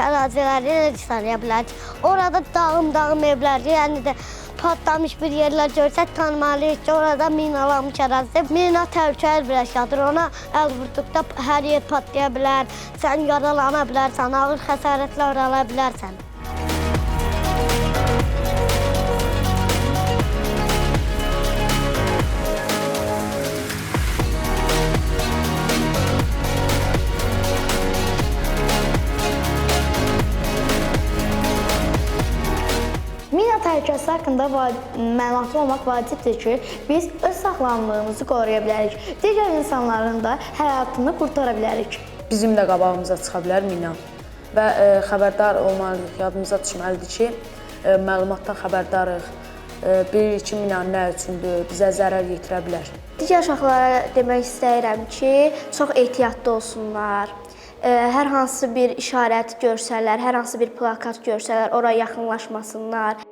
əraziləri necə saraya bilərik? Orada dağım evləri, yəni də patlamış bir yerlər görsək tanımalıyıq ki, orada minalanmış ərazidə. Mina təhlükəli bir əşyadır. Ona əl vurduqda hər yer patlaya bilər, sən yaralana bilərsən, ağır xəsarətlər ala bilərsən. Mina təhlükəsi haqqında məlumatlı olmaq vacibdir ki, biz öz sağlamlığımızı qoruya bilərik. Digər insanların da həyatını qurtara bilərik. Bizim də qabağımıza çıxa bilər mina və xəbərdar olmalıyıq, yadımıza düşməlidir ki, məlumatdan xəbərdarıq, bilirik ki, mina nə üçündür, bizə zərər yetirə bilər. Digər uşaqlara demək istəyirəm ki, çox ehtiyatlı olsunlar. Hər hansı bir işarət görsələr, hər hansı bir plakat görsələr, oraya yaxınlaşmasınlar.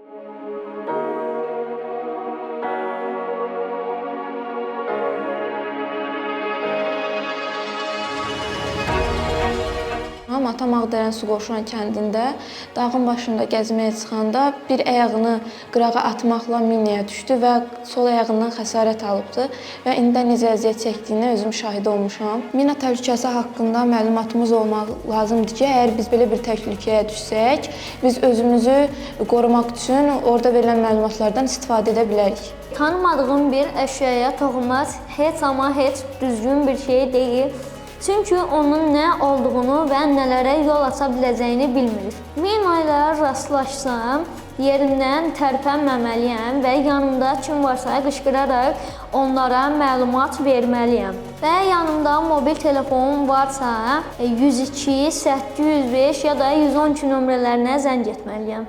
Atam Ağdərən Suqovuşan kəndində dağın başında gəzməyə çıxanda bir ayağını qırağa atmaqla minaya düşdü və sol ayağından xəsarət alıbdı və indi necə əziyyət çəkdiyinə özüm şahid olmuşam. Mina təhlükəsi haqqında məlumatımız olmaq lazımdır ki, əgər biz belə bir təhlükəyə düşsək, biz özümüzü qorumaq üçün orada verilən məlumatlardan istifadə edə bilərik. Tanımadığım bir əşyaya toxunmaq heç amma heç düzgün bir şey deyil. Çünki onun nə olduğunu və nələrə yol aça biləcəyini bilmirik. Mina ilə rastlaşsam, yerimdən tərpənməməliyəm və yanımda kim varsa qışqıraraq onlara məlumat verməliyəm. Və yanımda mobil telefonum varsa 102, 805 ya da 112 nömrələrinə zəng etməliyəm.